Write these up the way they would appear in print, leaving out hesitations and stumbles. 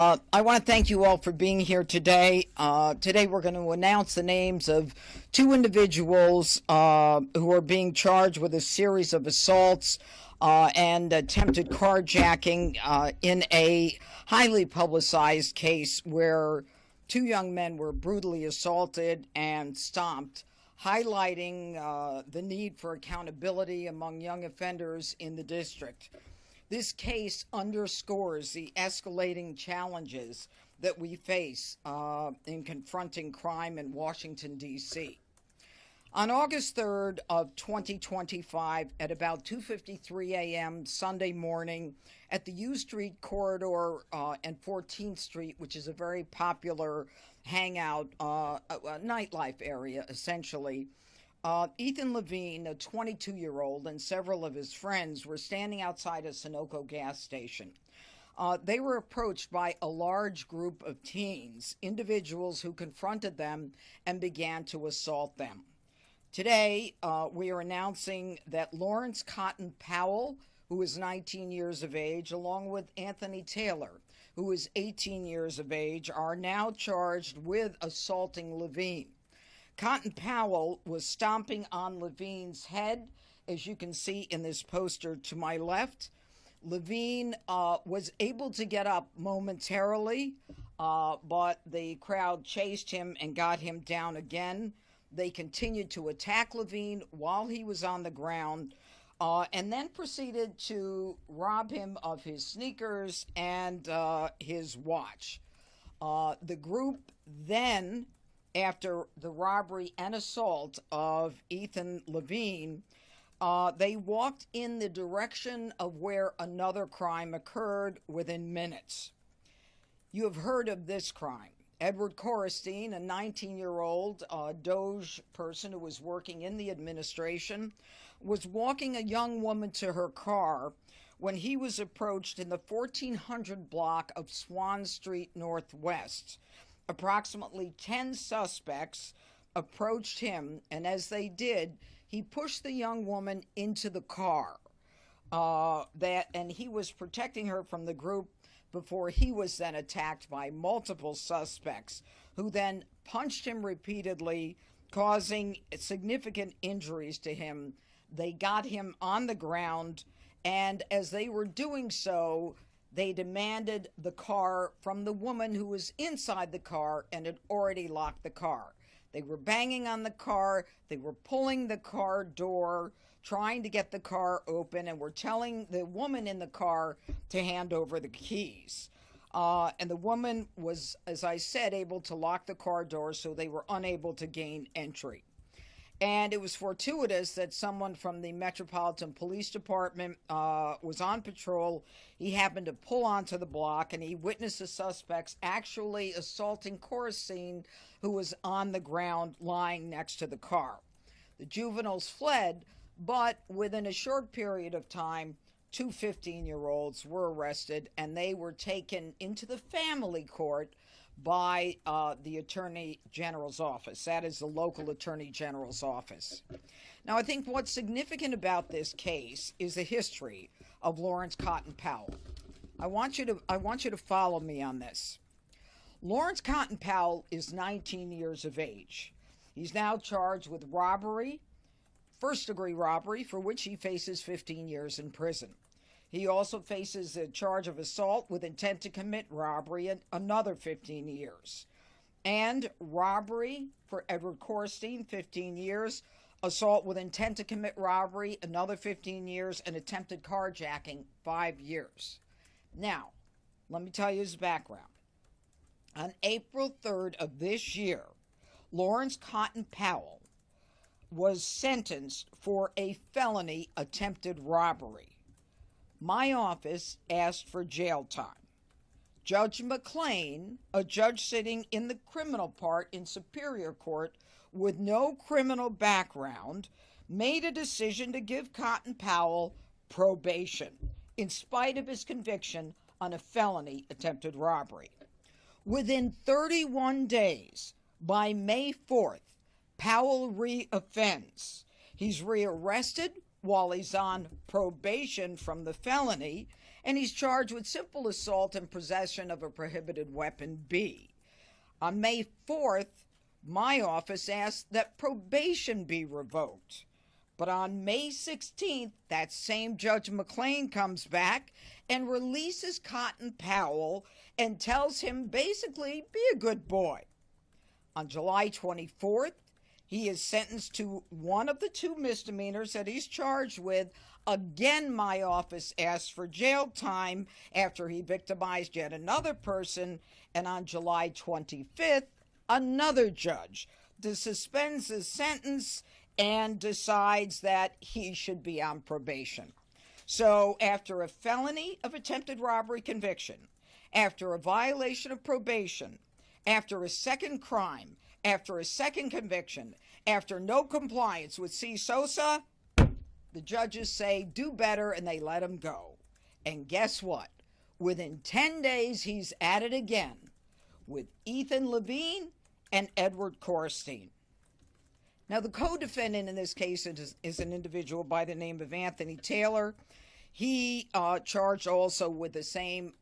I want to thank you all for being here today. Today we're going to announce the names of two individuals who are being charged with a series of assaults and attempted carjacking in a highly publicized case where two young men were brutally assaulted and stomped, highlighting the need for accountability among young offenders in the district. This case underscores the escalating challenges that we face in confronting crime in Washington, D.C. On August 3rd of 2025 at about 2:53 a.m. Sunday morning at the U Street corridor and 14th Street, which is a very popular hangout, nightlife area essentially, Ethan Levine, a 22-year-old, and several of his friends were standing outside a Sunoco gas station. They were approached by a large group of teens, individuals who confronted them and began to assault them. Today, we are announcing that Lawrence Cotton Powell, who is 19 years of age, along with Anthony Taylor, who is 18 years of age, are now charged with assaulting Levine. Cotton Powell was stomping on Levine's head, as you can see in this poster to my left. Levine was able to get up momentarily, but the crowd chased him and got him down again. They continued to attack Levine while he was on the ground, and then proceeded to rob him of his sneakers and his watch. The group then, after the robbery and assault of Ethan Levine, they walked in the direction of where another crime occurred within minutes. You have heard of this crime. Edward Coristine, a 19-year-old Doge person who was working in the administration, was walking a young woman to her car when he was approached in the 1400 block of Swan Street Northwest. Approximately 10 suspects approached him, and as they did, he pushed the young woman into the car. And he was protecting her from the group before he was then attacked by multiple suspects, who then punched him repeatedly, causing significant injuries to him. They got him on the ground, and as they were doing so, they demanded the car from the woman who was inside the car and had already locked the car. They were banging on the car, they were pulling the car door, trying to get the car open, and were telling the woman in the car to hand over the keys. And the woman was, as I said, able to lock the car door, so they were unable to gain entry. And it was fortuitous that someone from the Metropolitan Police Department was on patrol. He happened to pull onto the block, and he witnessed the suspects actually assaulting Coristine, who was on the ground lying next to the car. The juveniles fled, but within a short period of time, two 15-year-olds were arrested, and they were taken into the family court by the Attorney General's office. That is the local Attorney General's office. Now, I think what's significant about this case is the history of Lawrence Cotton Powell. I want you to follow me on this. Lawrence Cotton Powell is 19 years of age. He's now charged with robbery, first-degree robbery, for which he faces 15 years in prison. He also faces a charge of assault with intent to commit robbery and another 15 years. And robbery for Edward Coristine, 15 years. Assault with intent to commit robbery, another 15 years. And attempted carjacking, 5 years. Now, let me tell you his background. On April 3rd of this year, Lawrence Cotton Powell was sentenced for a felony attempted robbery. My office asked for jail time. Judge McLean, a judge sitting in the criminal part in Superior Court with no criminal background, made a decision to give Cotton Powell probation in spite of his conviction on a felony attempted robbery. Within 31 days, by May 4th, Powell reoffends. He's rearrested while he's on probation from the felony, and he's charged with simple assault and possession of a prohibited weapon, B. On May 4th, my office asked that probation be revoked. But on May 16th, that same Judge McLean comes back and releases Cotton Powell and tells him basically, be a good boy. On July 24th, he is sentenced to one of the two misdemeanors that he's charged with. Again, my office asked for jail time after he victimized yet another person. And on July 25th, another judge suspends his sentence and decides that he should be on probation. So after a felony of attempted robbery conviction, after a violation of probation, after a second crime, after a second conviction, after no compliance with C. Sosa, the judges say do better and they let him go. And guess what? Within 10 days, he's at it again with Ethan Levine and Edward Coristine. Now, the co-defendant in this case is an individual by the name of Anthony Taylor. He charged also with the same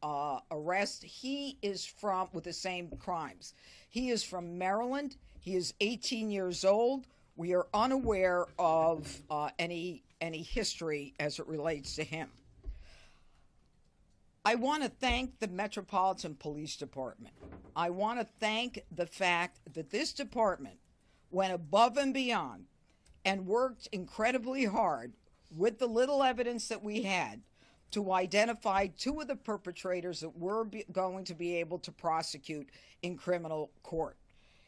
arrest. He is with the same crimes. He is from Maryland. He is 18 years old. We are unaware of any history as it relates to him. I want to thank the Metropolitan Police Department. I want to thank the fact that this department went above and beyond and worked incredibly hard with the little evidence that we had to identify two of the perpetrators that we're going to be able to prosecute in criminal court.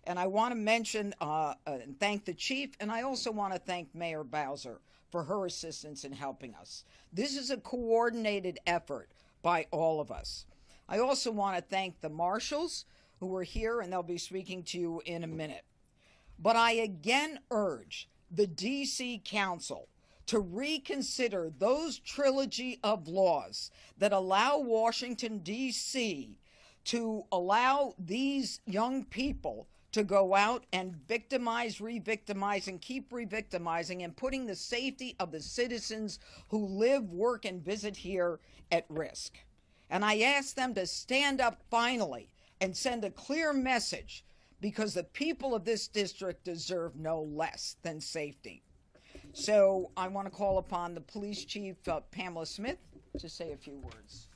And I want to mention and thank the chief, and I also want to thank Mayor Bowser for her assistance in helping us. This is a coordinated effort by all of us. I also want to thank the marshals who are here, and they'll be speaking to you in a minute. But I again urge the D.C. Council to reconsider those trilogy of laws that allow Washington, D.C. to allow these young people to go out and victimize, re-victimize, and keep re-victimizing and putting the safety of the citizens who live, work, and visit here at risk. And I ask them to stand up finally and send a clear message, because the people of this district deserve no less than safety. So I want to call upon the police chief, Pamela Smith, to say a few words.